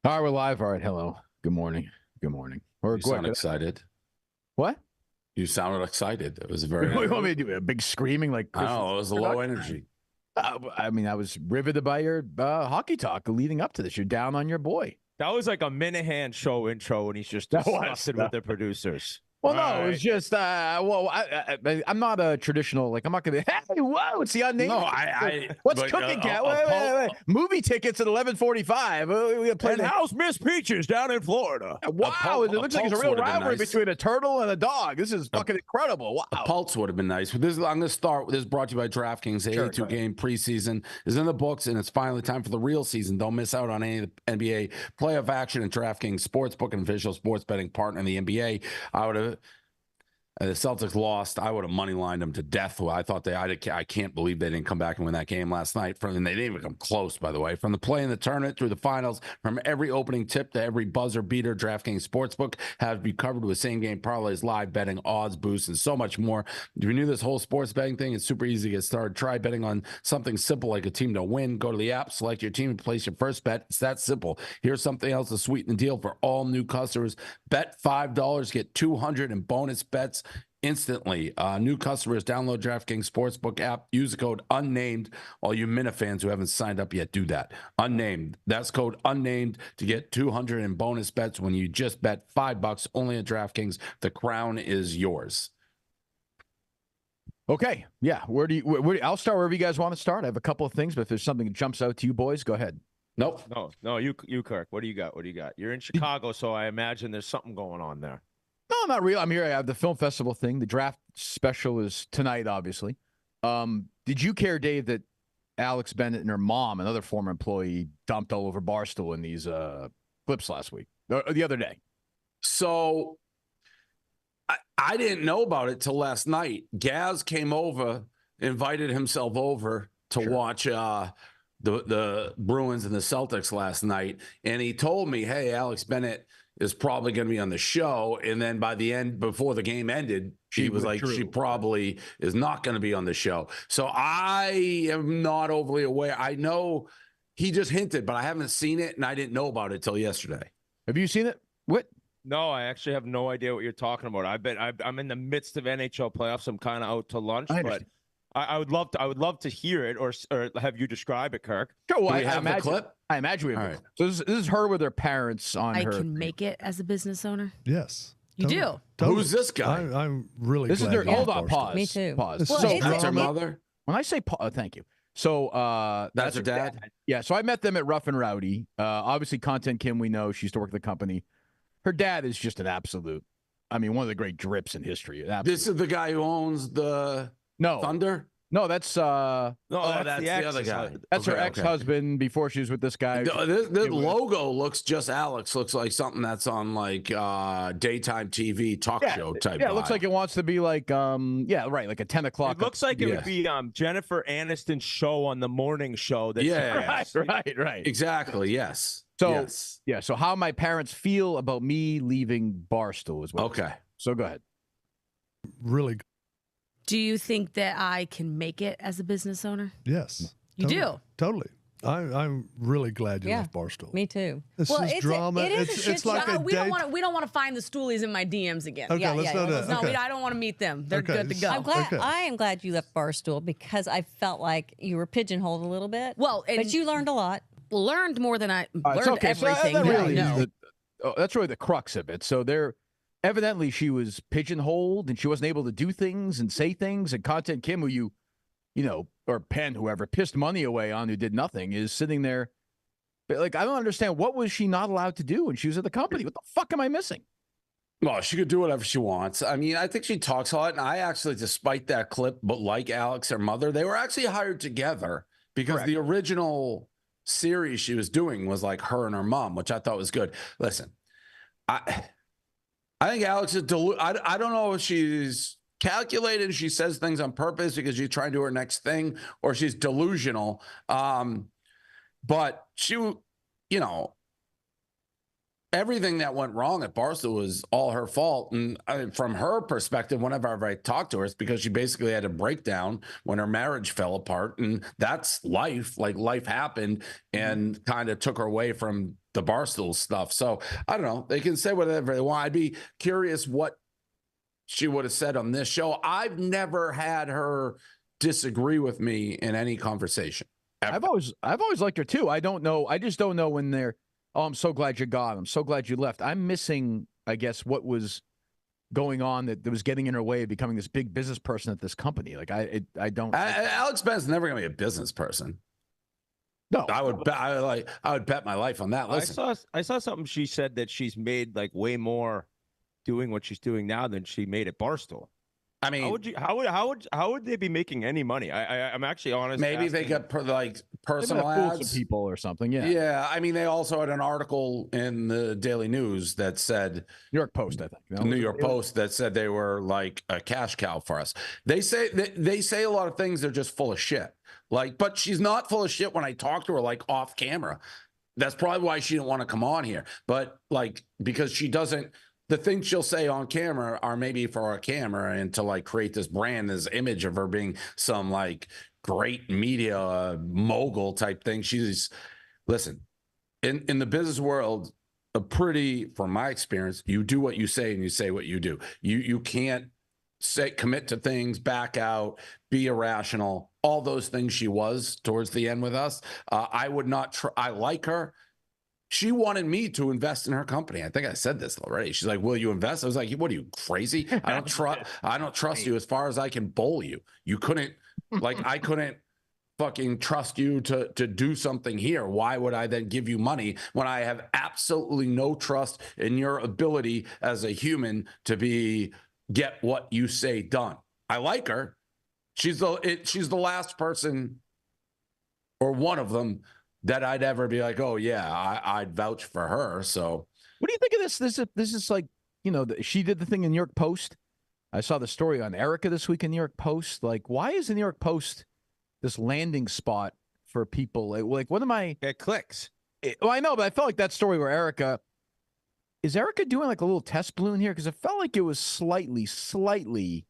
All right, we're live. All right, hello. Good morning. Good morning. Or You sound excited. What? You sounded excited. It was very. What do you want me to do? A big screaming like I Chris? don't know. It was a low energy. I mean, I was riveted by your hockey talk leading up to this. You're down on your boy. That was like a Minahan show intro, and he's just That was. disgusted with the producers. Well, no, it was just, I'm not a traditional, like, I'm not going to, hey, whoa, it's the unnamed. No, What's cooking, cat? Wait. Movie tickets at 11:45. We play And how's Miss Peaches down in Florida? Wow, it looks like it's a real rivalry between a turtle and a dog. This is fucking incredible. Wow. A pulse would have been nice. But I'm going to start. This is brought to you by DraftKings. The 82-game preseason is in the books, and it's finally time for the real season. Don't miss out on any of the NBA playoff action and DraftKings Sportsbook, and official sports betting partner in the NBA. The Celtics lost. I would have money-lined them to death. I thought I can't believe they didn't come back and win that game last night. And they didn't even come close, by the way. From the play in the tournament through the finals, from every opening tip to every buzzer beater, DraftKings Sportsbook has you covered with same-game parlays, live betting, odds boosts, and so much more. If you're new to this whole sports betting thing, it's super easy to get started. Try betting on something simple like a team to win. Go to the app, select your team, and place your first bet. It's that simple. Here's something else to sweeten the deal for all new customers. Bet $5, get $200 in bonus bets instantly. New customers, download DraftKings Sportsbook app, use the code UNNAMED. All you Mina fans who haven't signed up yet, do that. UNNAMED. That's code UNNAMED to get $200 in bonus bets when you just bet $5 only at DraftKings. The crown is yours. Okay. Yeah. I'll start wherever you guys want to start. I have a couple of things, but if there's something that jumps out to you boys, go ahead. Nope. No, you Kirk. What do you got? You're in Chicago, so I imagine there's something going on there. No, not real. I'm here. I have the film festival thing. The draft special is tonight, obviously. Did you care, Dave, that Alex Bennett and her mom, another former employee, dumped all over Barstool in these clips last week, or the other day? So I didn't know about it till last night. Gaz came over, invited himself over to watch the Bruins and the Celtics last night, and he told me, hey, Alex Bennett is probably going to be on the show. And then by the end, before the game ended, she was like, she probably is not going to be on the show. So I am not overly aware. I know he just hinted, but I haven't seen it, and I didn't know about it till yesterday. Have you seen it? What? No, I actually have no idea what you're talking about. I'm in the midst of NHL playoffs. I'm kind of out to lunch, but I would love to hear it or have you describe it, Kirk. Sure, well, Do we have the clip? I imagine we have. Right. So this is her with her parents on her. I can make it as a business owner. Yes. You do. Totally. Who's this guy? I'm really. This is glad their. Hold on. Pause. Me too. Pause. Well, So That's her mother? when I say thank you. So That's her dad? Yeah. So I met them at Rough and Rowdy. Obviously, Content Kim, we know she used to work at the company. Her dad is just an absolute. I mean, one of the great drips in history. This is the guy who owns the Thunder? No, that's that's the other guy. That's her ex-husband before she was with this guy. The logo looks just Alex. Looks like something that's on like daytime TV talk show type. Yeah, it looks like it wants to be like like a 10 o'clock. It looks like it would be Jennifer Aniston's show on the morning show. Right. Exactly. Yes. So so how my parents feel about me leaving Barstool is what. Okay. So go ahead. Really. Do you think that I can make it as a business owner? Yes. You do? Totally. I'm really glad you left Barstool. Me too. This is drama. It's like a we don't want to find the stoolies in my DMs again. Okay, let's not do that. No, Okay. I don't want to meet them. They're good to go. I am glad you left Barstool because I felt like you were pigeonholed a little bit. Well, but you learned a lot. Learned more than I learned everything. That's really the crux of it. So evidently she was pigeonholed and she wasn't able to do things and say things. And Content Kim, who or Penn, whoever pissed money away on who did nothing, is sitting there. Like, I don't understand. What was she not allowed to do when she was at the company? What the fuck am I missing? Well, she could do whatever she wants. I mean, I think she talks a lot. And I actually, despite that clip, but like Alex, her mother, they were actually hired together because the original series she was doing was like her and her mom, which I thought was good. Listen, I think Alex is I don't know if she's calculated. She says things on purpose because she's trying to do her next thing, or she's delusional. But she, everything that went wrong at Barstool was all her fault. And from her perspective, whenever I talked to her, it's because she basically had a breakdown when her marriage fell apart. And that's life. Like, life happened and kind of took her away from the Barstool stuff. So I don't know. They can say whatever they want. I'd be curious what she would have said on this show. I've never had her disagree with me in any conversation. Ever. I've always liked her too. I don't know. I just don't know when they're, oh, I'm so glad you're gone. I'm so glad you left. I'm missing, I guess, what was going on that was getting in her way of becoming this big business person at this company. Like, I don't. Alex Bennett's never going to be a business person. No, I would bet my life on that. Listen, I saw something. She said that she's made like way more doing what she's doing now than she made at Barstool. I mean, how would they be making any money? I'm actually honest. Maybe they got like personal ads, people or something. Yeah, yeah. I mean, they also had an article in the Daily News that said New York Post, I think. New York Post that said they were like a cash cow for us. They say a lot of things. They're just full of shit. Like, but she's not full of shit when I talk to her like off camera. That's probably why she didn't want to come on here. But like, because she doesn't. The things she'll say on camera are maybe for a camera and to like create this brand, this image of her being some like great media mogul type thing. Listen, in the business world, from my experience, you do what you say and you say what you do. You can't commit to things, back out, be irrational, all those things she was towards the end with us. I would not I like her. She wanted me to invest in her company. I think I said this already. She's like, "Will you invest?" I was like, "What are you, crazy? I don't trust you as far as I can bowl you. You couldn't, like, I couldn't fucking trust you to do something here. Why would I then give you money when I have absolutely no trust in your ability as a human to get what you say done?" I like her. She's the last person, or one of them, that I'd ever be like, oh yeah, I'd vouch for her. So what do you think of this? This is like, she did the thing in New York Post. I saw the story on Erika this week in New York Post. Like, why is the New York Post this landing spot for people? Like what am I? It clicks. Well, I know, but I felt like that story where is Erika doing like a little test balloon here? Because it felt like it was slightly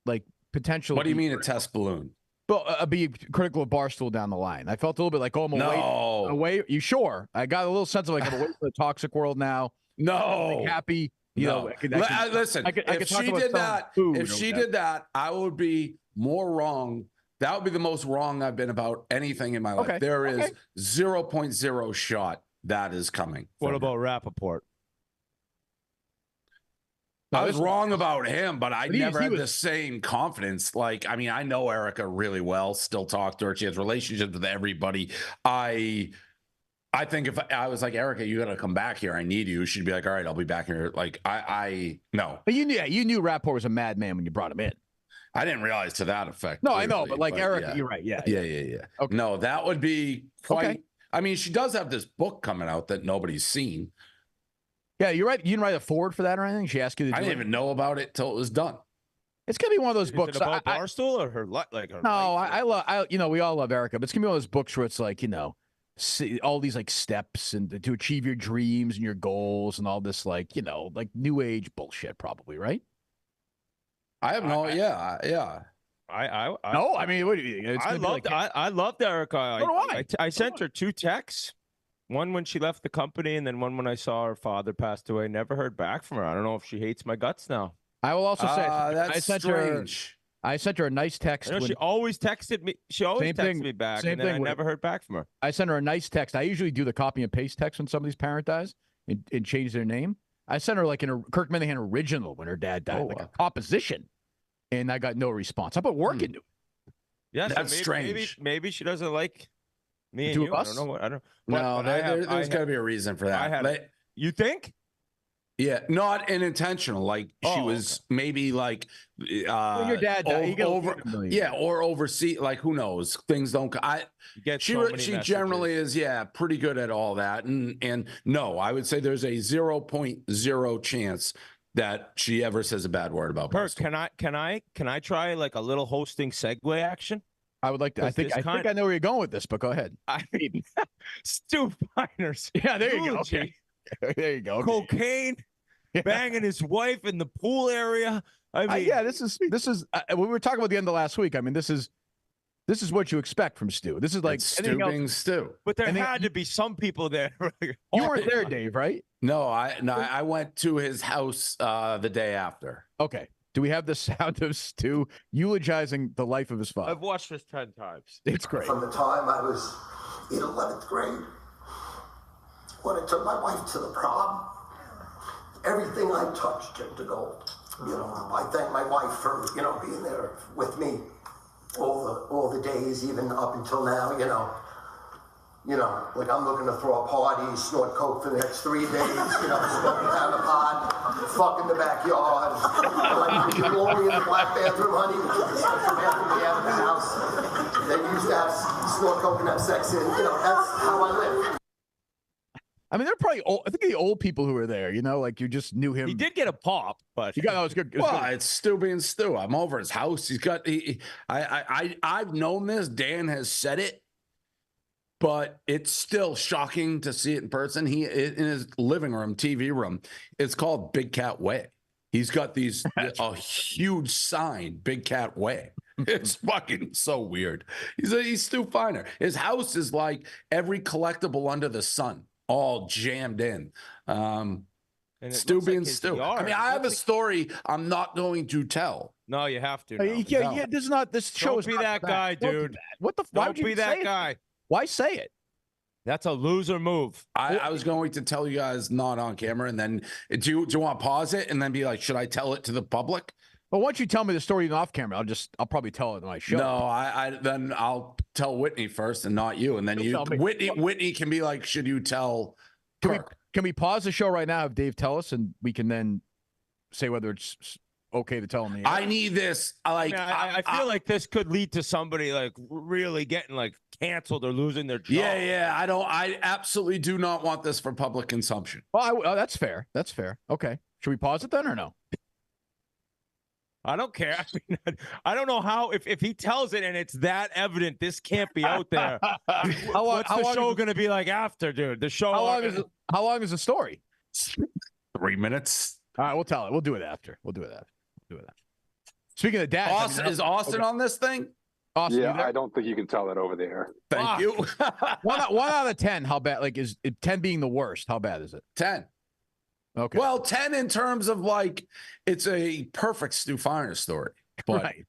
like potential. What do you mean a test balloon? Well, be critical of Barstool down the line. I felt a little bit like, oh, I'm away. You sure? I got a little sense of like, I'm away from the toxic world now. No. Like, happy. Listen, if she did that, I would be more wrong. That would be the most wrong I've been about anything in my life. Okay. There is 0.0 shot that is coming. What about Rappaport? I was wrong about him, but I never had the same confidence. Like, I mean, I know Erika really well, still talk to her. She has relationships with everybody. I think if I was like, Erika, you got to come back here. I need you. She'd be like, all right, I'll be back here. Like, no. But you knew Rappaport was a madman when you brought him in. I didn't realize to that effect. No, I know, but like Erika, yeah. You're right. Yeah. Okay. No, that would be quite. Okay. I mean, she does have this book coming out that nobody's seen. Yeah, you're right. You didn't write a forward for that or anything? She asked you to do I didn't even know about it till it was done. It's going to be one of those books. Is it about Barstool or her? No, we all love Erika, but it's going to be one of those books where it's like, see all these like steps and to achieve your dreams and your goals and all this like, like new age bullshit probably, right? I have no, yeah. No, I mean, what do you think? I loved Erika. I sent her 2 texts. One when she left the company, and then one when I saw her father passed away. Never heard back from her. I don't know if she hates my guts now. I will also say that's strange. I sent her a nice text. She always texted me. She always texted me back, and then I never heard back from her. I sent her a nice text. I usually do the copy and paste text when somebody's parent dies and change their name. I sent her like a Kirk Minahan original when her dad died, like a composition, and I got no response. I put work into it. Yeah, that's strange. Maybe she doesn't like me and you. I don't know. I don't. No, there's got to be a reason for that. You think? Yeah, not unintentional. Like she was maybe like when your dad died, or oversee. Like who knows? Things don't. She generally is pretty good at all that. And no, I would say there's a 0.0 chance that she ever says a bad word about Kirk. Can I try like a little hosting segue action? I would like to. I think I know where you're going with this, but go ahead. I mean, Stu Feiner's. Yeah, there you go. Okay. There you go. Cocaine, banging his wife in the pool area. I mean, yeah, this is we were talking about the end of last week. I mean, this is what you expect from Stu. This is like Stu being Stu. but there had to be some people there. You weren't there, Dave, right? No, I went to his house the day after. Okay. Do we have the sound of Stu eulogizing the life of his father? I've watched this 10 times. It's great. From the time I was in 11th grade, when I took my wife to the prom, everything I touched turned to gold. You know, I thank my wife for, being there with me all the days, even up until now, like I'm looking to throw a party, snort coke for the next 3 days, smoking down the pod, fuck in the backyard, like the glory in the black bathroom, honey, which is the special bathroom we have in the house. They used to have snort coke and have sex in, that's how I live. I mean, they're probably old. I think the old people who were there, like you just knew him. He did get a pop, but you got it was good. It was good. It's Stu being Stu. I'm over his house. He's got. I've known this. Dan has said it, but it's still shocking to see it in person. He in his living room, TV room. It's called Big Cat Way. He's got a huge sign, Big Cat Way. It's fucking so weird. He's Stu Feiner. His house is like every collectible under the sun, all jammed in. Stu being Stu. I mean, I have a story I'm not going to tell. No, you have to. Yeah, this is not. This show is Don't be that guy, dude. What the? Why Don't be that guy. Why say it? That's a loser move. I was going to tell you guys not on camera, and then do you want to pause it and then be like, should I tell it to the public? Well, once you tell me the story off camera, I'll probably tell it on my show. No, then I'll tell Whitney first and not you, and then Whitney can be like, should you tell Kirk? Can we pause the show right now? Have Dave tell us, and we can then say whether it's okay to tell him. I need this. I feel like this could lead to somebody like really getting like canceled or losing their job. Yeah. I absolutely do not want this for public consumption. Well, that's fair. That's fair. Okay. Should we pause it then or no? I don't care. I mean, I don't know how if he tells it and it's that evident, this can't be out there. What's the show going to be like after, dude? The show. How long is the story? 3 minutes. All right, we'll tell it. We'll do it after. Speaking of dads, is Austin on this thing? Austin, yeah, I don't think you can tell that over the air. Thank you. one out of 10. How bad? Like, is 10 being the worst? How bad is it? 10. Okay. Well, 10 in terms of like it's a perfect Stu Feiner story, but right.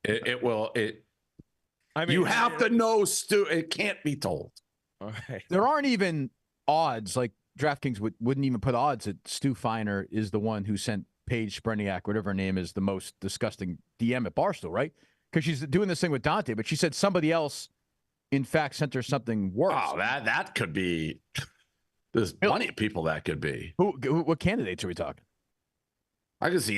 I mean, you have to know Stu. It can't be told. Okay. There aren't even odds. Like DraftKings wouldn't even put odds that Stu Feiner is the one who sent Paige Spreniak, whatever her name is, the most disgusting DM at Barstool, right? Because she's doing this thing with Dante, but she said somebody else, in fact, sent her something worse. Oh, that could be. There's plenty of people that could be. What candidates are we talking? I could see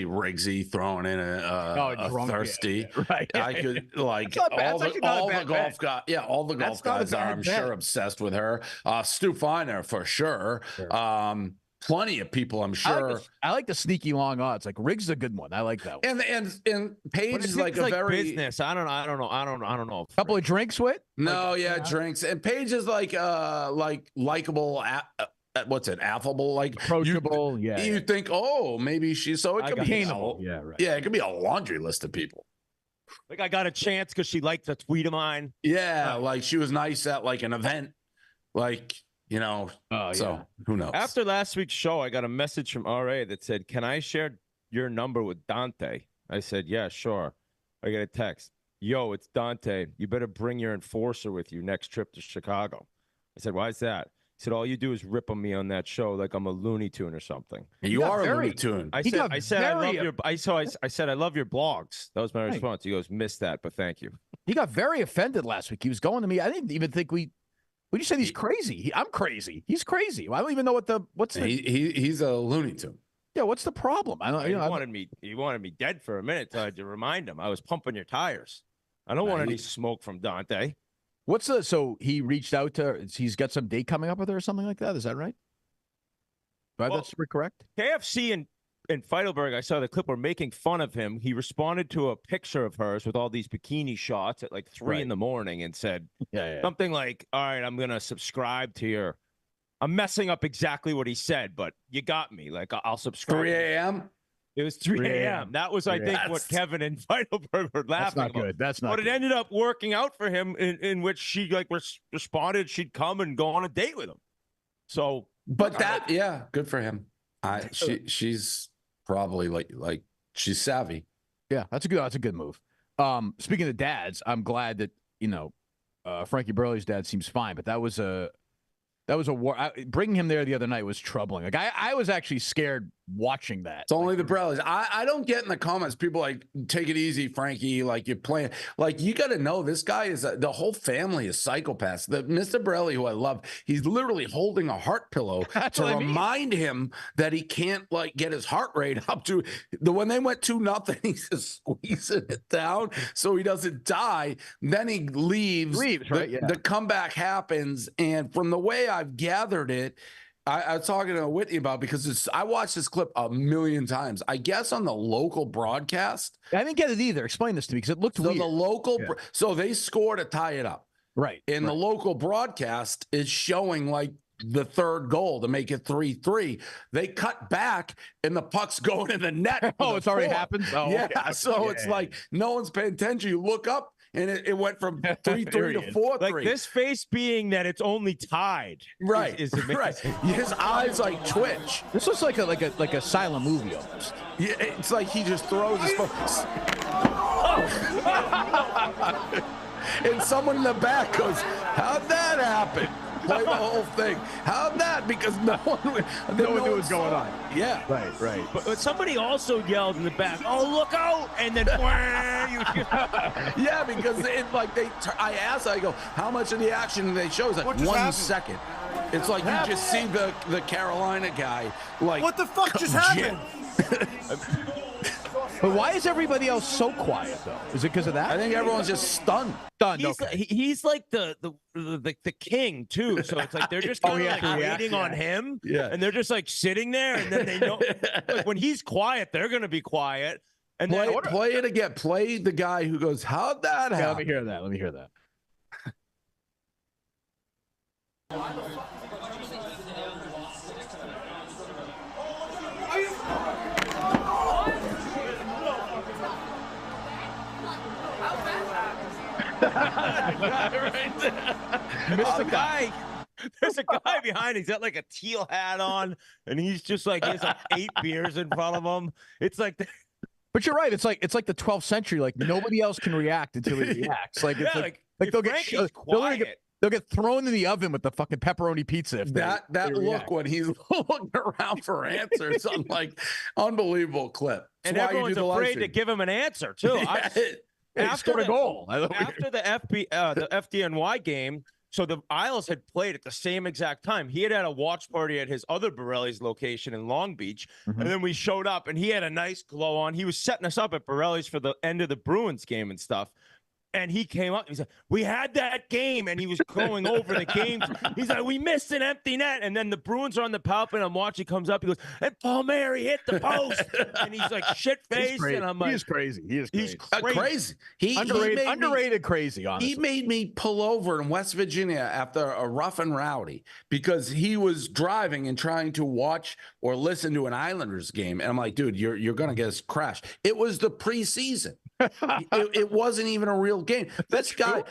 Riggsy throwing in a thirsty. Yeah, right. I could like all the golf guys. Yeah, all the golf guys are, I'm sure, obsessed with her. Stu Feiner for sure. Plenty of people, I'm sure. I like the sneaky long odds. Like Riggs is a good one. I like that one. And Paige is like a very business. I don't know. Couple of drinks, Whit? No, drinks. And Paige is like likable. What's it? Affable, like approachable. You think, oh, maybe she's so it could be attainable. Yeah, right. Yeah, it could be a laundry list of people. Like I got a chance because she liked a tweet of mine. Yeah, like she was nice at like an event, like. So who knows? After last week's show, I got a message from RA that said, "Can I share your number with Dante?" I said, "Yeah, sure." I get a text, "Yo, it's Dante. You better bring your enforcer with you next trip to Chicago." I said, "Why is that?" He said, "All you do is rip on me on that show like I'm a Looney Tune or something." You are a Looney Tune. I said, I love your. I said, I love your blogs. That was my response. He goes, "Missed that, but thank you." He got very offended last week. He was going to me. I didn't even think we. Would you say he's crazy? I'm crazy. He's crazy. I don't even know what's the. He's a Looney Tune. Yeah, what's the problem? I don't. He wanted me dead for a minute. So I had to remind him I was pumping your tires. I don't want any smoke from Dante. So he reached out to. He's got some date coming up with her or something like that. Is that right? That's correct. KFC in Feidelberg, I saw the clip where making fun of him. He responded to a picture of hers with all these bikini shots at like 3 in the morning and said something like, "All right, I'm going to subscribe to your I'm messing up exactly what he said, but you got me. Like, I'll subscribe. 3 a.m.? It was 3 a.m. That was, I think, what Kevin and Feidelberg were laughing That's not about. good. That's not But good. it ended up working out for him in which she, like, responded she'd come and go on a date with him. So. But good for him. She's probably like she's savvy. Yeah, that's a good move. Speaking of dads, I'm glad that, Frankie Borrelli's dad seems fine, but that was a war. Bringing him there the other night was troubling. Like I was actually scared watching that. It's only the Borellis. I don't get in the comments people like, take it easy, Frankie. Like, you're playing. Like, you got to know this guy is the whole family is psychopaths. The Mr. Borrelli, who I love, he's literally holding a heart pillow to remind him that he can't like get his heart rate up to when they went 2-0. He's just squeezing it down so he doesn't die. Then he leaves. Right? Yeah. The comeback happens, and from the way I've gathered it, I was talking to Whitney about because I watched this clip a million times. I guess on the local broadcast. I didn't get it either. Explain this to me because it looked weird. So they scored to tie it up. Right. And the local broadcast is showing like the third goal to make it 3-3. They cut back and the puck's going in the net. Oh, it's already happened? Oh, yeah. Okay. So it's like no one's paying attention. You look up, and it went from 3-3 to 4-3. Like this face being that it's only tied. Right. Is amazing. Right. His eyes like twitch. This looks like a silent movie almost. Yeah, it's like he just throws his phone. And someone in the back goes, "How'd that happen?" Play the whole thing. How'd that? Because no one knew what was going on. Yeah. Right. But somebody also yelled in the back, "Oh, look out!" And then, yeah, because I asked, I go, "How much of the action do they show?" It's like 1 second. It's like you just see the Carolina guy, like, what the fuck just happened? But why is everybody else so quiet though? Is it because of that? I think everyone's just stunned. He's like the king too. So it's like they're just kind of waiting on him. Yeah. And they're just like sitting there, and then they know like when he's quiet, they're gonna be quiet. And play it again. Play the guy who goes, "How'd that happen?" Let me hear that. Right there. There's a guy behind. He's got like a teal hat on, and he's just like, he has like 8 beers in front of him. It's like, but you're right. It's like the 12th century. Like nobody else can react until he reacts. Like it's like they'll get thrown in the oven with the fucking pepperoni pizza. If that look when he's looking around for answers, I'm like, unbelievable clip. That's and everyone's afraid to give him an answer too. After the goal, after the FDNY game, so the Isles had played at the same exact time. He had a watch party at his other Borelli's location in Long Beach, and then we showed up, and he had a nice glow on. He was setting us up at Borelli's for the end of the Bruins game and stuff. And he came up and he said, "We had that game," and he was going over the game. He's like, "We missed an empty net," and then the Bruins are on the power play, and I'm watching. Comes up, he goes, "And Palmieri hit the post," and he's like shit faced, and I'm like, "He's crazy. He's crazy. He underrated crazy. Honestly, he made me pull over in West Virginia after a rough and rowdy because he was driving and trying to watch or listen to an Islanders game, and I'm like, "Dude, you're gonna get us crashed." It was the preseason. it wasn't even a real game. This guy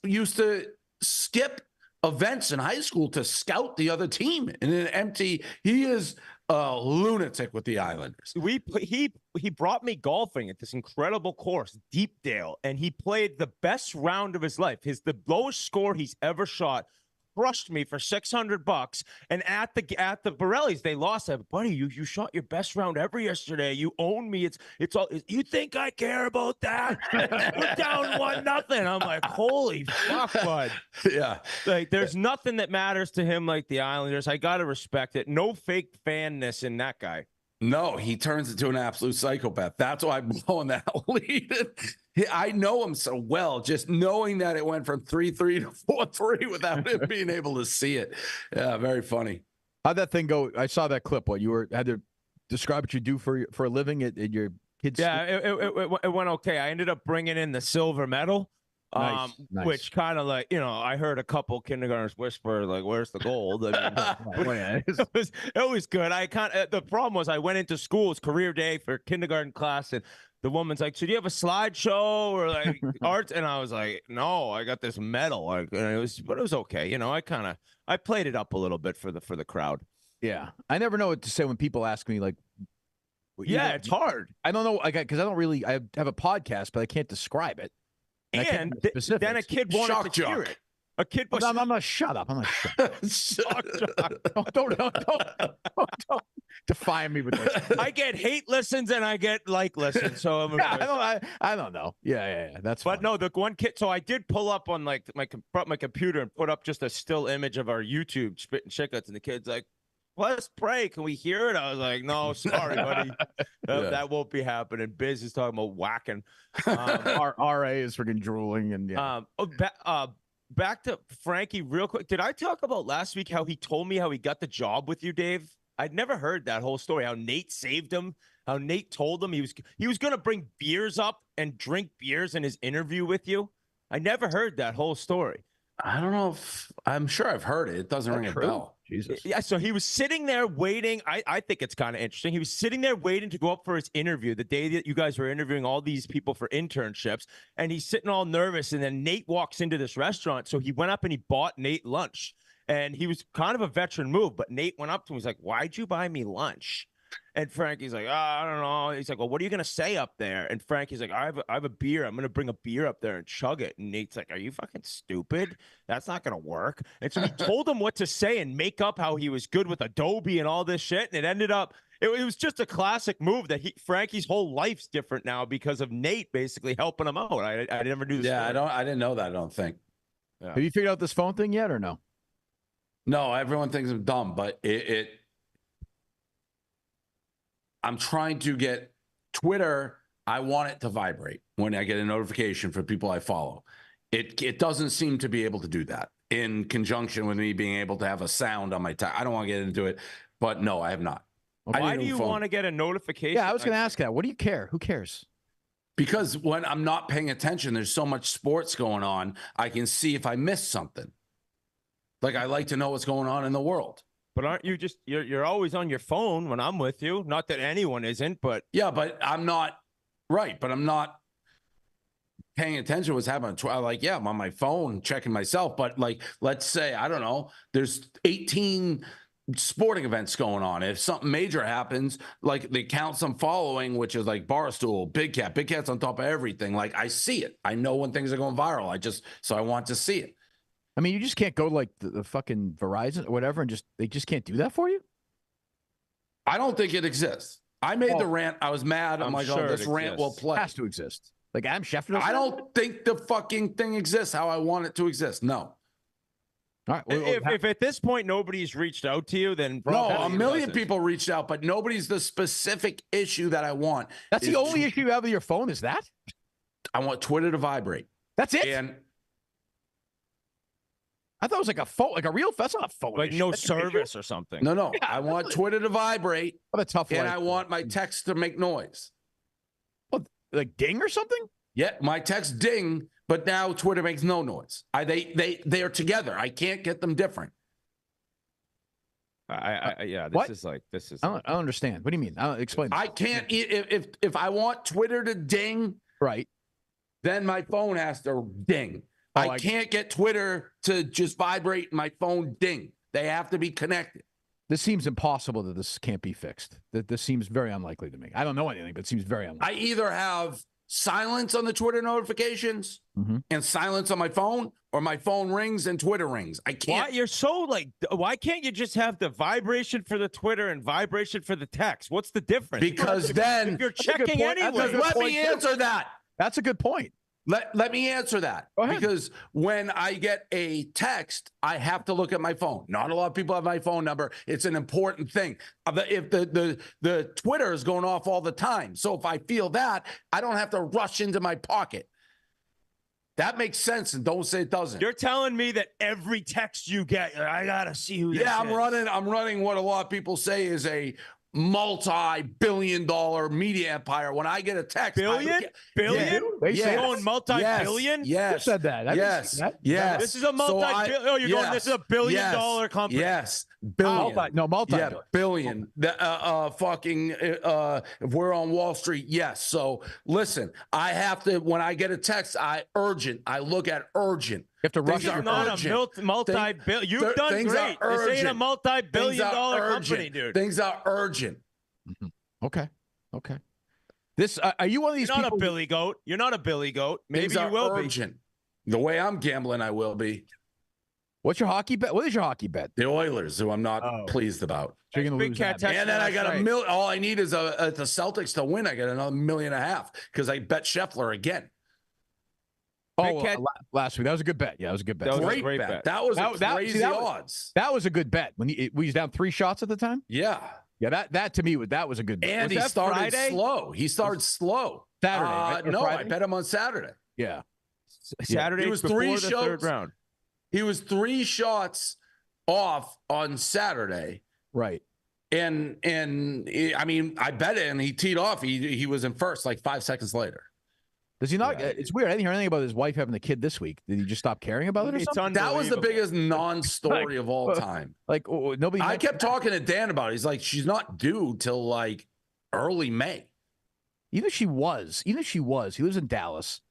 used to skip events in high school to scout the other team in an empty. He is a lunatic with the Islanders. He brought me golfing at this incredible course, Deepdale, and he played the best round of his life. The lowest score he's ever shot. Crushed me for $600, and at the Borellis they lost. I said, "Buddy, you shot your best round ever yesterday. You own me. It's all. You think I care about that? We're down 1-0." I'm like, "Holy fuck, bud!" Yeah, like there's nothing that matters to him like the Islanders. I gotta respect it. No fake fanness in that guy. No, he turns into an absolute psychopath. That's why I'm blowing that lead. I know him so well, just knowing that it went from 3-3 to 4-3 without him being able to see it. Yeah, very funny. How'd that thing go? I saw that clip. What you had to describe what you do for a living at your kids' Yeah, it went okay. I ended up bringing in the silver medal. Nice. Which kind of like, I heard a couple kindergartners whisper, like, where's the gold? I mean, it was good. The problem was I went into school, it was career day for kindergarten class, and the woman's like, so do you have a slideshow or like art? And I was like, no, I got this medal. But it was okay. I played it up a little bit for the crowd. Yeah. I never know what to say when people ask me, like, it's hard. I don't know, because I have a podcast, but I can't describe it. And then a kid wanted to hear it. A kid was. I'm not. Shut up. I'm not shut up. Don't defy me with this. I get hate listens and I get like listens. So I don't know. Yeah. That's. But no, the one kid. So I did pull up on like my computer and put up just a still image of our YouTube spitting chiclets, and the kid's like, let's pray. Can we hear it? I was like, no, sorry, buddy. That won't be happening. Biz is talking about whacking. Our RA is freaking drooling. And back to Frankie real quick. Did I talk about last week how he told me how he got the job with you, Dave? I'd never heard that whole story. How Nate saved him. How Nate told him he was going to bring beers up and drink beers in his interview with you. I never heard that whole story. I don't know I'm sure I've heard it. It doesn't ring a bell. Jesus. Yeah, so he was sitting there waiting. I think it's kind of interesting. He was sitting there waiting to go up for his interview the day that you guys were interviewing all these people for internships. And he's sitting all nervous. And then Nate walks into this restaurant. So he went up and he bought Nate lunch. And he was kind of a veteran move. But Nate went up to him. He's like, why'd you buy me lunch? And Frankie's like, I don't know. He's like, well, what are you going to say up there? And Frankie's like, I have a beer. I'm going to bring a beer up there and chug it. And Nate's like, are you fucking stupid? That's not going to work. And so he told him what to say and make up how he was good with Adobe and all this shit. And it ended up, it was just a classic move that Frankie's whole life's different now because of Nate basically helping him out. I never knew this. Yeah, I didn't know that, I don't think. Yeah. Have you figured out this phone thing yet or no? No, everyone thinks I'm dumb, but I'm trying to get Twitter. I want it to vibrate when I get a notification for people I follow. It doesn't seem to be able to do that in conjunction with me being able to have a sound on my I don't want to get into it, but no, I have not. Why do you want to get a notification? Yeah, I was going to ask that. What do you care? Who cares? Because when I'm not paying attention, there's so much sports going on. I can see if I missed something. Like I like to know what's going on in the world. But aren't you just you're always on your phone when I'm with you? Not that anyone isn't, but but I'm not right. But I'm not paying attention to what's happening. Like, I'm on my phone checking myself. But like, let's say I don't know. There's 18 sporting events going on. If something major happens, like the accounts I'm following, which is like Barstool, Big Cat's on top of everything. Like I see it. I know when things are going viral. So I want to see it. I mean, you just can't go like the fucking Verizon or whatever and they just can't do that for you? I don't think it exists. I made the rant. I was mad. I'm like, sure this rant will play. It has to exist. Like Adam Scheffler? I don't think the fucking thing exists how I want it to exist. No. All right. If at this point nobody's reached out to you, then no, a million people reached out, but nobody's the specific issue that I want. That's the only issue you have with your phone is that? I want Twitter to vibrate. That's it? And I thought it was like a phone, like a real. That's not a phone. Like no service or something. No. Yeah, I want Twitter to vibrate. What a tough life. And I want my text to make noise. What, like ding or something? Yeah, my text ding, but now Twitter makes no noise. They are together. I can't get them different. This is. I don't understand. What do you mean? Explain. I can't. If I want Twitter to ding, right, then my phone has to ding. I can't get Twitter to just vibrate my phone ding. They have to be connected. This seems impossible that this can't be fixed. This seems very unlikely to me. I don't know anything, but it seems very unlikely. I either have silence on the Twitter notifications and silence on my phone, or my phone rings and Twitter rings. I can't. Why, you're so why can't you just have the vibration for the Twitter and vibration for the text? What's the difference? Because then if you're checking anyway. Let me answer that. That's a good point. Let me answer that. Go ahead. Because when I get a text, I have to look at my phone. Not a lot of people have my phone number. It's an important thing. If the Twitter is going off all the time. So if I feel that, I don't have to rush into my pocket. That makes sense, and don't say it doesn't. You're telling me that every text you get, I gotta see who this is. I'm running what a lot of people say is a multi-billion-dollar media empire. When I get a text, billion? Yeah, They say going multi-billion? Yes. Who said that? I didn't see that. Yes. This is a multi-billion. You're going. This is a billion-dollar company. Yes. Billion. Multi-billion. Yeah, billion. If we're on Wall Street, yes. So listen, I have to, when I get a text, I look at urgent. You have to rush This is not a multi-billion. You've done great. This ain't a multi-billion-dollar company, dude. Things are urgent. Okay. This are you one of these You're not people? a Billy Goat. You're not a Billy Goat. Maybe Things you are will urgent. The way I'm gambling, I will be. What's your hockey bet? What is your hockey bet? The Oilers, who I'm not pleased about. So you're gonna Big lose Cat that. text And then I got last $1 night. million. All I need is the Celtics to win. I get another $1.5 million because I bet Scheffler again. Oh, last week that was a good bet. Yeah, that was a good bet. That was a Great great bet. bet. That was crazy that was- odds. That was a good bet when he was down 3 shots at the time. Yeah. Yeah, that to me that was a good bet. And Was he that started Friday? slow. He started slow. Saturday, right? Or No, Friday? I bet him on Saturday. Yeah. Saturday He was before 3 the shows. third round. He was 3 shots off on Saturday. Right. And I mean, I bet it, and he teed off. He was in first like 5 seconds later. Does he not? Yeah. It's weird. I didn't hear anything about his wife having a kid this week. Did he just stop caring about it or It's something? That was the unbelievable. biggest non-story of all time. Like nobody. I kept talking to Dan about it. He's like, she's not due till like early May. Even if she was, he lives in Dallas.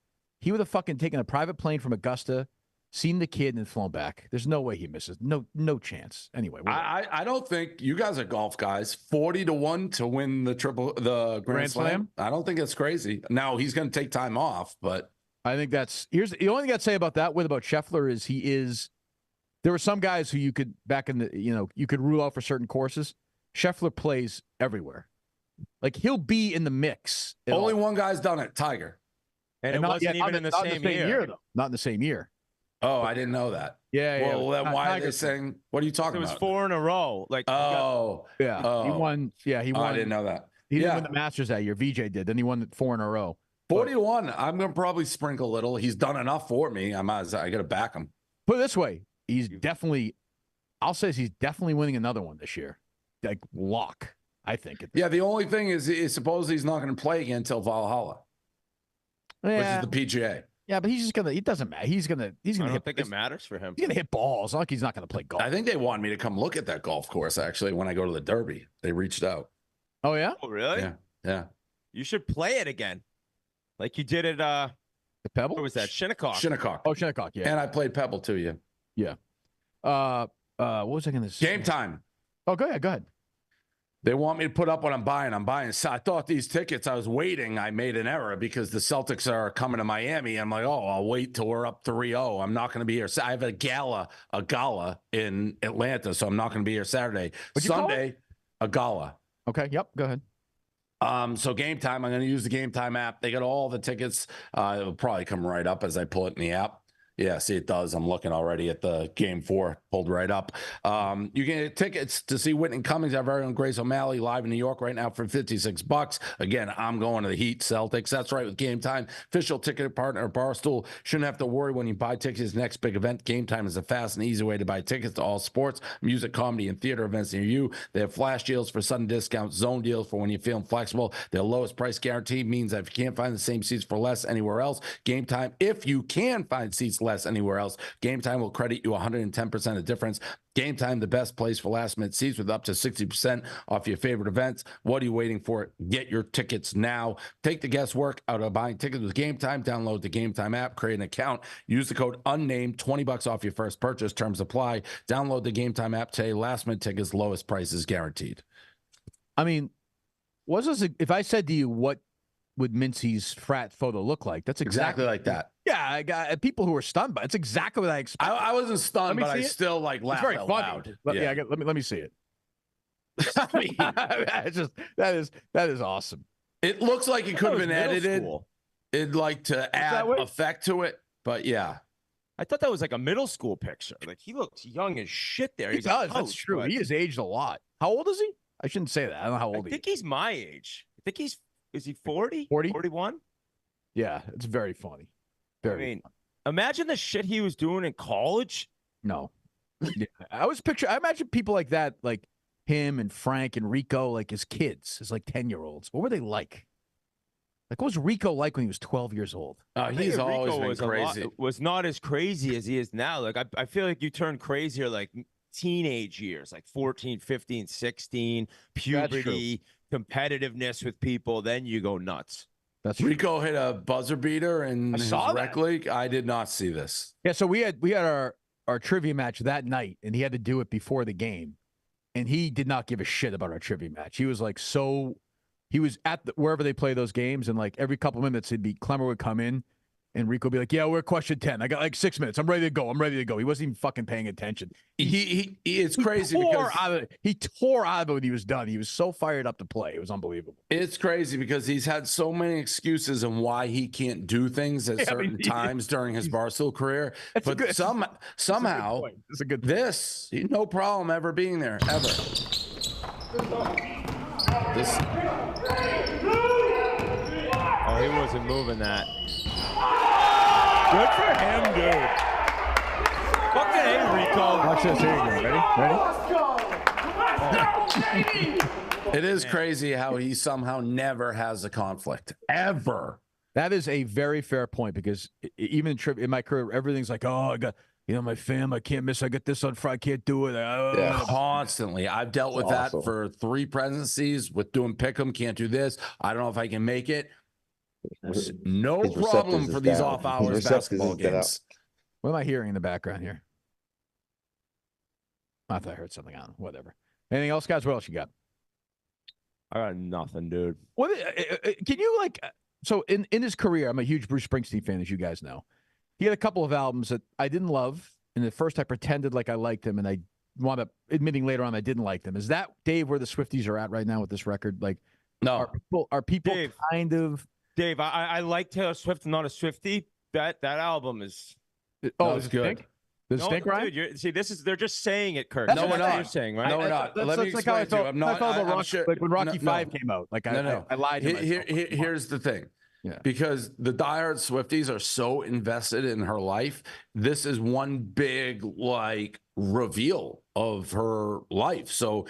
He would have fucking taken a private plane from Augusta, seen the kid, and flown back. There's no way he misses. No chance. Anyway, I don't think you guys are golf guys. 40-1 to win the Grand Slam. I don't think it's crazy. Now he's going to take time off, but I think here's the only thing I'd say about that. About Scheffler is there were some guys who you could you could rule out for certain courses. Scheffler plays everywhere. Like he'll be in the mix. only one guy's done it, Tiger. And it wasn't even in the same year. though. Not in the same year. Oh, I didn't know that. Yeah. Well, then why are they Tiger's- saying? What are you talking It was about? 4 in a row. Like, Oh, Yeah, Oh. he won. Yeah, he oh, won. I didn't know that. He didn't Yeah. win the Masters that year. VJ did. Then he won 4 in a row. 40-1. I'm gonna probably sprinkle a little. He's done enough for me. I gotta back him. Put it this way, I'll say he's definitely winning another one this year. Like lock, I think. Yeah, the only thing is supposedly he's not going to play again until Valhalla, Yeah, which is the PGA. yeah, but he's just gonna. It doesn't matter. He's gonna I don't hit. think it matters for him. He's gonna hit balls. Not like he's not gonna play golf. I think they want me to come look at that golf course. Actually, when I go to the Derby, they reached out. Oh yeah, Oh, really? Yeah. You should play it again. Like you did at, the Pebble. what was that? Shinnecock. Shinnecock. Oh, Shinnecock. Yeah. And I played Pebble too. Yeah. What was I gonna say? Game time. Oh, go ahead. They want me to put up what I'm buying. So I thought these tickets, I was waiting. I made an error because the Celtics are coming to Miami. I'm like, oh, I'll wait till we're up 3-0. I'm not going to be here. So I have a gala in Atlanta, so I'm not going to be here Saturday. What'd you call Sunday, a gala. Okay. Yep. Go ahead. So game time, I'm going to use the Game Time app. They got all the tickets. It'll probably come right up as I pull it in the app. Yeah, see, it does. I'm looking already at the Game 4, pulled right up. You can get tickets to see Whit and Cummings, our very own Grace O'Malley, live in New York right now for $56. Again, I'm going to the Heat Celtics. That's right, with Game Time, official ticket partner of Barstool. Shouldn't have to worry when you buy tickets. Next big event, Game Time is a fast and easy way to buy tickets to all sports, music, comedy, and theater events near you. They have flash deals for sudden discounts, zone deals for when you're feeling flexible. Their lowest price guarantee means that if you can't find the same seats for less anywhere else, Game Time, if you can find seats less anywhere else, Game Time will credit you 110% of difference. Game Time, the best place for last minute seats with up to 60% off your favorite events. What are you waiting for? Get your tickets now. Take the guesswork out of buying tickets with Game Time. Download the Game Time app, create an account, use the code unnamed, $20 off your first purchase. Terms apply. Download the Game Time app today. Last minute tickets, lowest prices guaranteed. I mean, if I said to you, what would Mintzy's frat photo look like? That's Exactly like that. Yeah, I got people who are stunned by it. It's exactly what I expected. I wasn't stunned, but I see it. still like It's laughed very out funny. loud. Let me see it. I mean, It's just that is awesome. it looks like it could have been middle edited. school. It'd like to add that way? effect to it, but yeah. I thought that was like a middle school picture. Like he looks young as shit there. He He's a does. That's coach, true. but He has aged a lot. How old is he? I shouldn't say that. I don't know how I old he is. think he's my age. I think is he 40? 40? 41? Yeah, it's very funny. Very. I mean, imagine the shit he was doing in college. No. Yeah. I imagine people like that, like him and Frank and Rico, like as kids, as like 10-year-olds. What were they like? Like, what was Rico like when he was 12 years old? He's always been crazy. Was not as crazy as he is now. Like, I feel like you turn crazier like teenage years, like 14, 15, 16, puberty, competitiveness with people. Then you go nuts. That's true. Rico hit a buzzer beater in his rec league. I did not see this. Yeah, so we had our trivia match that night, and he had to do it before the game, and he did not give a shit about our trivia match. He was like, he was at wherever they play those games, and like every couple minutes, Clemmer would come in, and Rico would be like, "Yeah, we're question 10. I got like 6 minutes. I'm ready to go. He wasn't even fucking paying attention. It's crazy because he tore out of it when he was done. He was so fired up to play. It was unbelievable. It's crazy because he's had so many excuses on why he can't do things at certain times during his Barstool career. But somehow, it's a good no problem ever being there, ever. Oh, he wasn't moving that. Good for him, dude. Fucking A, Rico. Watch this. Here you go. Ready? It is crazy how he somehow never has a conflict, ever. That is a very fair point because even in my career, everything's like, oh, I got, my fam, I can't miss. I got this on Friday, I can't do it. Constantly. I've dealt with that for 3 presidencies with doing pick'em, can't do this. I don't know if I can make it. No problem for these off hours basketball games. What am I hearing in the background here? I thought I heard something on whatever. Anything else, guys? What else you got? I got nothing, dude. What can you so in his career, I'm a huge Bruce Springsteen fan, as you guys know. He had a couple of albums that I didn't love, and at first I pretended like I liked them, and I wound up admitting later on I didn't like them. Is that, Dave, where the Swifties are at right now with this record? Like, no, are people Dave, kind of? Dave, I like Taylor Swift, not a Swiftie. That album is. Is it good? Does it stink, Ryan? Dude, they're just saying it, Kirk. No, we're not. You're saying, right? No, we're not. Let me explain to you. I'm not. Like when Rocky 5 came out. Like I lied to myself. Here's the thing. Yeah. Because the diehard Swifties are so invested in her life. This is one big reveal of her life. So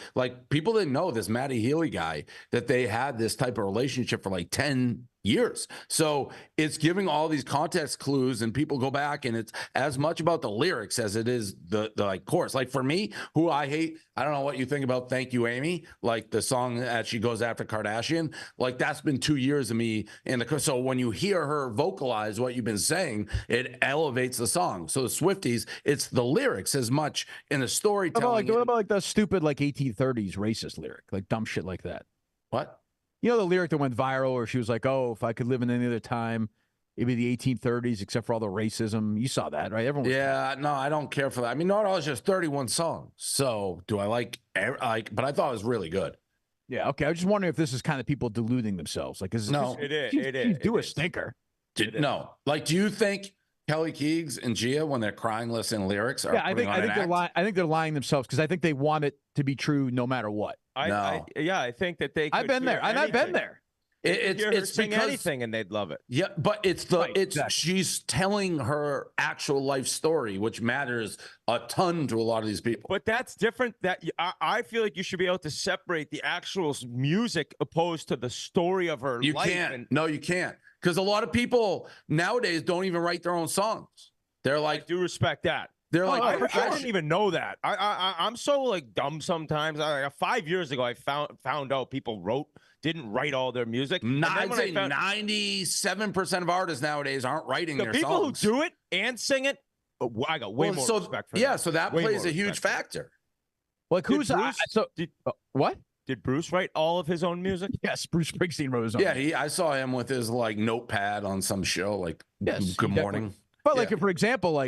people didn't know this Matty Healy guy, that they had this type of relationship for 10 years. So it's giving all these context clues, and people go back, and it's as much about the lyrics as it is the chorus. Like for me, who I hate, I don't know what you think about Thank You, Amy, like the song that she goes after Kardashian, that's been 2 years of me in the, so when you hear her vocalize what you've been saying, it elevates the song. So the Swifties, it's the lyrics as much in the storytelling. What about the stupid 1830s racist lyric, dumb shit like that? What? The lyric that went viral, where she was like, "Oh, if I could live in any other time, it'd be the 1830s, except for all the racism." You saw that, right? Everyone. No, I don't care for that. I mean, not all is just 31 songs. So do I like? But I thought it was really good. Yeah. Okay. I was just wondering if this is kind of people deluding themselves. It is. It is. Do a stinker. No. Do you think Kelly Keegs and Gia, when they're crying listening lyrics, are I think they're lying themselves because I think they want it to be true no matter what. I think that they. I've been there. I've been there. It's sing anything and they'd love it. Yeah, but she's telling her actual life story, which matters a ton to a lot of these people. But that's different. That I feel like you should be able to separate the actual music opposed to the story of her life. You can't. No, you can't. Because a lot of people nowadays don't even write their own songs. They're like, I do respect that. They're I didn't even know that. I'm so dumb sometimes. 5 years ago, I found out people didn't write all their music. I'd say 97% of artists nowadays aren't writing their songs. The people who do it and sing it, I got way more respect for them. Yeah, so that plays a huge factor. Who's what? Did Bruce write all of his own music? Yes, Bruce Springsteen wrote his own. Yeah, I saw him with his notepad on some show. Good morning. But for example,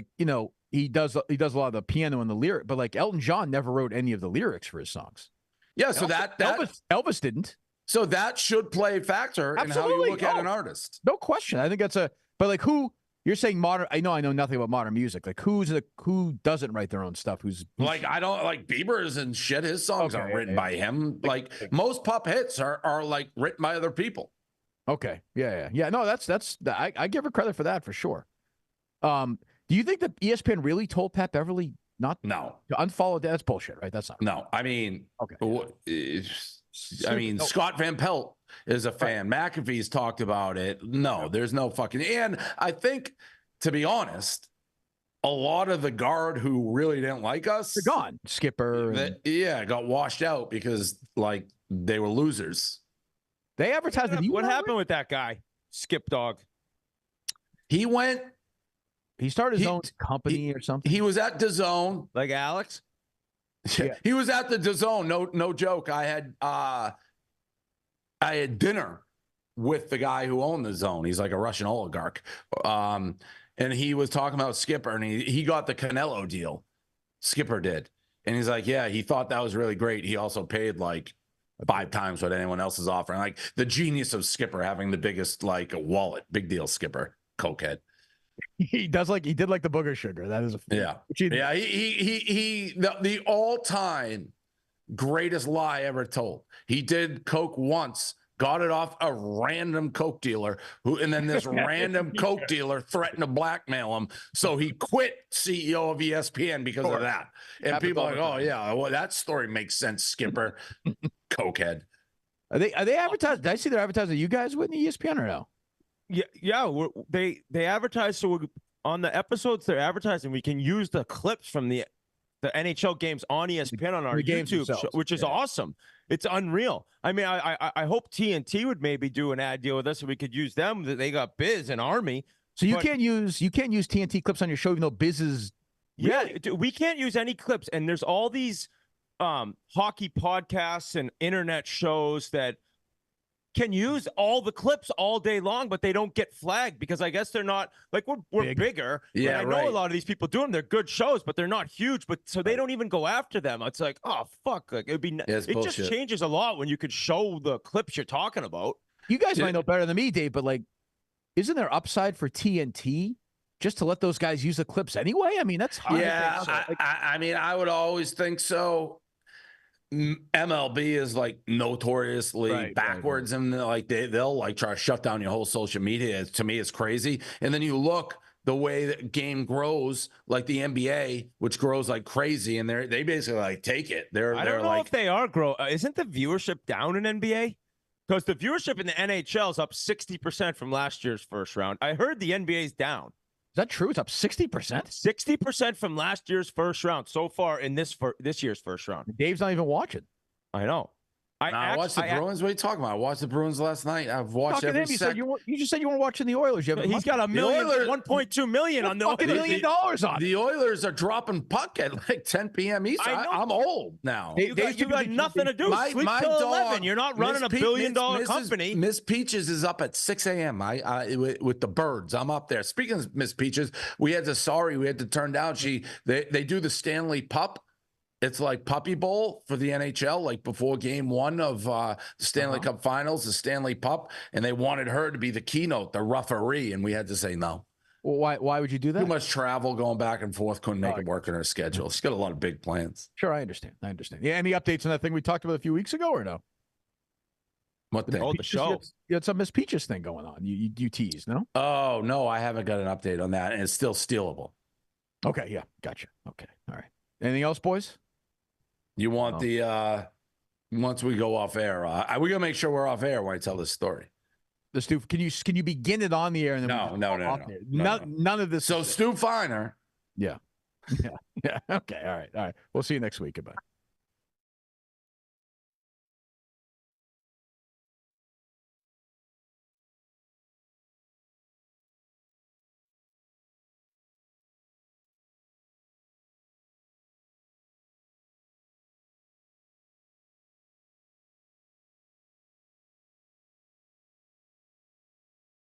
he does a lot of the piano and the lyric, but Elton John never wrote any of the lyrics for his songs. Yeah, so Elvis didn't. So that should play a factor in how you look at an artist. No question. I think that's who you're saying modern. I know nothing about modern music. Who doesn't write their own stuff? I don't like Bieber's and shit. His songs aren't written by him. Most pop hits are written by other people. Okay. Yeah. No, that's I give her credit for that for sure. Do you think that ESPN really told Pat Beverly to unfollow? That's bullshit, right? That's not. No, I mean, okay. I mean, Scott Van Pelt is a fan. McAfee's talked about it. No, there's no fucking. And I think, to be honest, a lot of the guard who really didn't like us, they're gone. Skipper. Got washed out because like they were losers. They advertised. What happened with that guy, Skip Dog? He started his own company or something. He was at DAZN, like Alex. Yeah. He was at the DAZN. No joke. I had dinner with the guy who owned the zone. He's like a Russian oligarch. And he was talking about Skipper, and he got the Canelo deal. Skipper did. And he's like, yeah, he thought that was really great. He also paid like 5 times what anyone else is offering. Like the genius of Skipper having the biggest like wallet. Big deal, Skipper. Cokehead. He did like the booger sugar. That is the all-time greatest lie ever told. He did coke once, got it off a random coke dealer and then this random coke dealer threatened to blackmail him. So he quit CEO of ESPN because of that. And people are like, oh yeah, well, that story makes sense, Skipper. Cokehead. Are they advertised? Did I see they're advertising you guys with the ESPN or no? Yeah. They advertise. So on the episodes they're advertising, we can use the clips from the NHL games on ESPN on our YouTube show, which is awesome. It's unreal. I mean, I hope TNT would maybe do an ad deal with us so we could use them. They got Biz and Army. So you can't use TNT clips on your show, even though Biz is. Really? Yeah, we can't use any clips. And there's all these hockey podcasts and internet shows that can use all the clips all day long, but they don't get flagged because I guess they're not like we're bigger. Yeah, I know a lot of these people do them. They're good shows, but they're not huge. But so they don't even go after them. It's like, oh fuck, like it bullshit. Just changes a lot when you could show the clips you're talking about. You guys might know better than me, Dave, but like, isn't there upside for TNT just to let those guys use the clips anyway? I mean, that's hard. Yeah, I mean, I would always think so. MLB is like notoriously backwards, and like they'll like try to shut down your whole social media. To me, it's crazy. And then you look the way that game grows, like the NBA, which grows like crazy, and they basically like take it. I don't know if they are grow. Isn't the viewership down in NBA? Because the viewership in the NHL is up 60% from last year's first round. I heard the NBA's down. Is that true? It's up 60%? 60% from last year's first round so far in this year's first round. Dave's not even watching. I know. I watched the Bruins. What are you talking about? I watched the Bruins last night. I've watched every second. You just said you weren't watching the Oilers. He's got $1.2 million on the $1 million on the Oilers are dropping puck at like 10 p.m. East. I'm old now. You got nothing to do. Sleep till 11. You're not running $1 billion company. Miss Peaches is up at 6 a.m. With the birds. I'm up there. Speaking of Miss Peaches, we had to turn down. They do the Stanley Pup. It's like Puppy Bowl for the NHL, like before game 1 of the Stanley Cup Finals, the Stanley Pup, and they wanted her to be the keynote, the referee, and we had to say no. Well, why would you do that? Too much travel, going back and forth, couldn't make it work in her schedule. She's got a lot of big plans. Sure, I understand. Yeah, any updates on that thing we talked about a few weeks ago or no? What thing? Oh, the show. You had some Miss Peaches thing going on. You teased, no? Oh, no, I haven't got an update on that, and it's still stealable. Okay, yeah, gotcha. Okay, all right. Anything else, boys? You want once we go off air, we're gonna make sure we're off air when I tell this story. The Stu, can you begin it on the air and then no. None of this. So Stu Feiner. Yeah. Okay. All right. We'll see you next week. Goodbye.